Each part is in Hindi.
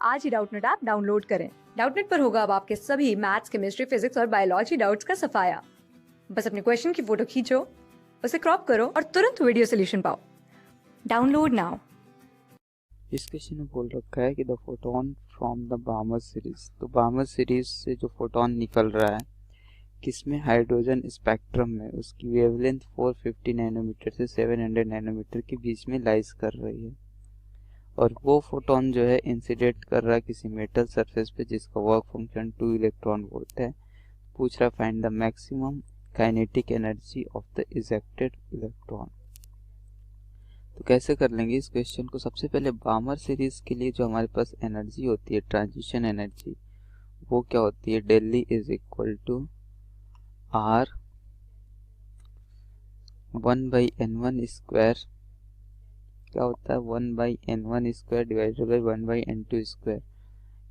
आज ही डाउटनेट ऐप डाउनलोड करें। डाउटनेट पर होगा अब आपके सभी मैथ्स, केमिस्ट्री, फिजिक्स और बायोलॉजी डाउट्स का सफाया। बस अपने क्वेश्चन की फोटो खींचो, उसे क्रॉप करो और तुरंत वीडियो सोल्यूशन पाओ। Download now. इस क्वेश्चन में बोल रखा है कि the photon from the बामर series, तो बामर सीरीज से जो फोटोन निकल रहा है किसमें, हाइड्रोजन स्पेक्ट्रम में, उसकी वेवलेंथ 450 नैनोमीटर से 700 नैनोमीटर के बीच में लाइज कर रही है और वो फोटोन जो है इंसिडेंट कर रहा है किसी मेटल सरफेस पे जिसका वर्क फंक्शन 2 इलेक्ट्रॉन वोल्ट है। पूछ रहा find the maximum kinetic energy of the ejected electron. तो कैसे कर लेंगे इस क्वेश्चन को। सबसे पहले बामर सीरीज के लिए जो हमारे पास एनर्जी होती है, ट्रांजिशन एनर्जी, वो क्या होती है, del E is equal to R 1/n1 square, क्या होता है 1/n1 square divided by 1/n2 square.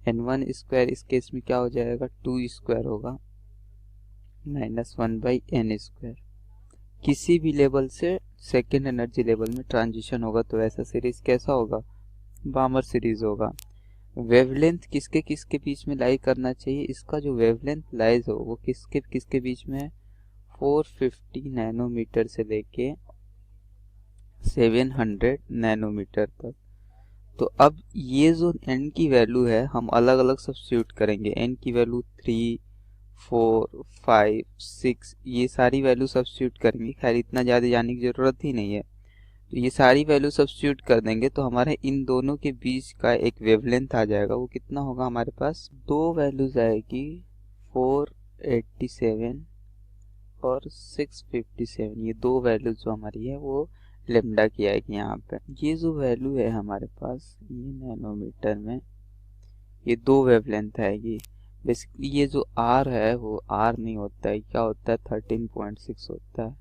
n1 square इस केस में क्या हो जाएगा, 2 स्क्वायर होगा माइनस 1/n स्क्वायर। किसी भी लेवल से सेकेंड एनर्जी लेवल में ट्रांजिशन होगा तो ऐसा सीरीज कैसा होगा, बामर सीरीज होगा। वेवलेंथ किसके किसके बीच में लाई करना चाहिए, इसका जो वेवलेंथ लाइज हो वो किसके किसके बीच में है, 450 नैनोमीटर से लेके 700 नैनोमीटर तक। तो अब ये जो n की वैल्यू है हम अलग अलग सब्स्टिट्यूट करेंगे। n की वैल्यू 3, 4, 5, 6 ये सारी वैल्यू सब्स्टिट्यूट करेंगे। खैर इतना ज़्यादा जाने की ज़रूरत ही नहीं है, तो ये सारी वैल्यू सब्स्टिट्यूट कर देंगे तो हमारे इन दोनों के बीच का एक वेवलेंथ आ जाएगा। वो कितना होगा, हमारे पास दो वैल्यूज आएगी 487 और 657। ये दो वैल्यूज जो हमारी है वो लेमडा की आएगी यहाँ पे। ये जो वैल्यू है हमारे पास ये नैनोमीटर में, ये दो वेवलेंथ आएगी। बेसिकली ये जो R है वो R नहीं होता है, क्या होता है 13.6 होता है,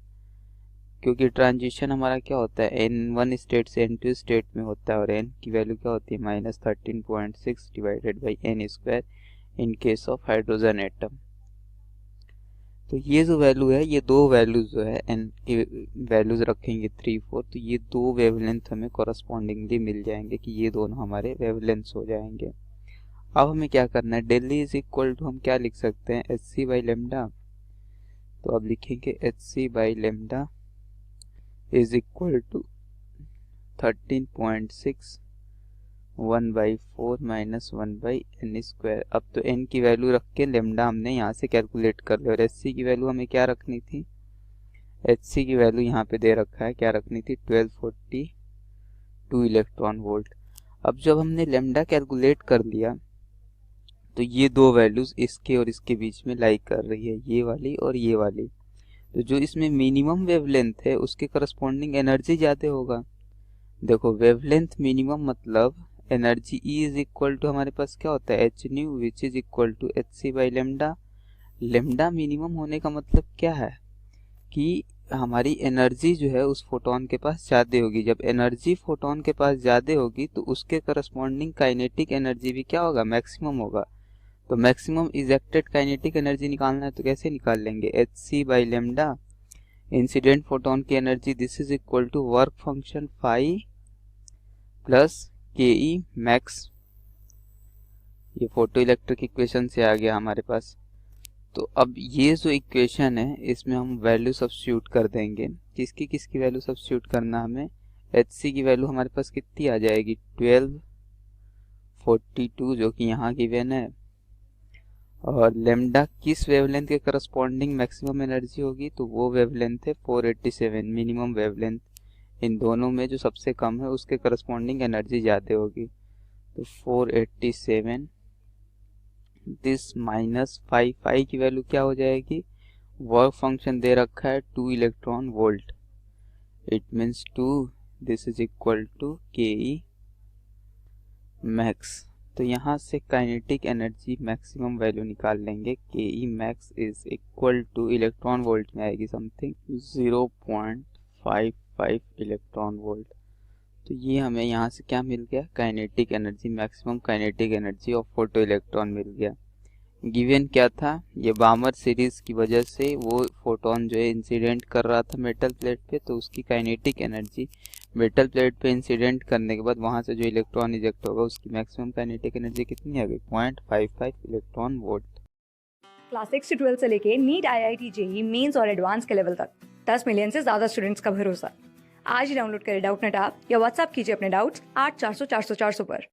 क्योंकि ट्रांजिशन हमारा क्या होता है n1 स्टेट से n2 स्टेट में होता है और n की वैल्यू क्या होती है -13.6 divided by n square in case of hydrogen atom. तो ये जो वैल्यू है, ये दो वैल्यूज जो है n की वैल्यूज रखेंगे 3, 4, तो ये दो वेवलेंथ हमें कॉरस्पॉन्डिंगली मिल जाएंगे कि ये दोनों हमारे वेवलेंथ्स हो जाएंगे। अब हमें क्या करना है, del E is equal to हम क्या लिख सकते हैं, एच सी बाई लेमडा। तो अब लिखेंगे H C by lambda is equal to 13.6 1/4 minus 1/n square. अब तो n की वैल्यू रख के लेमडा हमने यहाँ से कैलकुलेट कर लिया और एच सी की वैल्यू हमें क्या रखनी थी, एच सी की वैल्यू यहाँ पे दे रखा है, क्या रखनी थी 1242 इलेक्ट्रॉन वोल्ट। अब जब हमने लेमडा कैलकुलेट कर लिया तो ये दो वैल्यूज इसके और इसके बीच में लाई कर रही है, ये वाली और ये वाली। तो जो इसमें मिनिमम वेवलेंथ है उसके करस्पॉन्डिंग एनर्जी ज़्यादा होगा। देखो वेवलेंथ मिनिमम मतलब energy E is equal to हमारे पास क्या होता है H nu which is equal to H C by lambda. Lambda minimum होने का मतलब क्या है कि हमारी एनर्जी जो है उस फोटोन के पास ज़्यादा होगी। जब एनर्जी फोटोन के पास ज़्यादा होगी तो उसके करस्पॉन्डिंग काइनेटिक एनर्जी भी क्या होगा, मैक्सिमम होगा। तो मैक्सिमम इजेक्टेड काइनेटिक एनर्जी निकालना है तो कैसे निकाल लेंगे, H C by lambda incident photon की energy this is equal to work function phi plus K E max. ये फोटो इलेक्ट्रिक इक्वेशन से आ गया हमारे पास। तो अब ये जो इक्वेशन है इसमें हम वैल्यू सब्स्टिट्यूट कर देंगे। किसकी किसकी वैल्यू सब्स्टिट्यूट करना हमें, एच सी की वैल्यू हमारे पास कितनी आ जाएगी 1242 जो कि यहाँ गिवन है, और लेमडा किस वेवलेंथ के करस्पॉन्डिंग मैक्सिमम एनर्जी होगी, तो वो वेवलेंथ है 487 मिनिमम वेवलेंथ। इन दोनों में जो सबसे कम है उसके करस्पॉन्डिंग एनर्जी ज़्यादा होगी। तो 487 दिस माइनस 5 की वैल्यू क्या हो जाएगी, वर्क फंक्शन दे रखा है 2 electron volt, it means 2 this is equal to K E max. तो यहाँ से काइनेटिक एनर्जी मैक्सिमम वैल्यू निकाल लेंगे, K E max is equal to electron volt में आएगी समथिंग 0.55 इलेक्ट्रॉन वोल्ट। तो ये हमें यहाँ से क्या मिल गया, kinetic energy, maximum kinetic energy of photo electron मिल गया। गिवन क्या था, ये बामर सीरीज की वजह से वो फोटोन जो है इंसिडेंट कर रहा था मेटल प्लेट पे, तो उसकी काइनेटिक एनर्जी मेटल प्लेट पे इंसिडेंट करने के बाद वहां से जो इलेक्ट्रॉन इजेक्ट होगा उसकी मैक्सिमम काइनेटिक एनर्जी कितनी आ गई? 0.55 इलेक्ट्रॉन वोल्ट। क्लास 6 से 12 से लेके नीट, IIT, JEE मेंस और एडवांस के लेवल तक 10 मिलियन से ज्यादा स्टूडेंट्स का भरोसा। आज ही डाउनलोड करें डाउटनेट ऐप या व्हाट्सएप कीजिए अपने डाउट्स 8400 400 400 पर।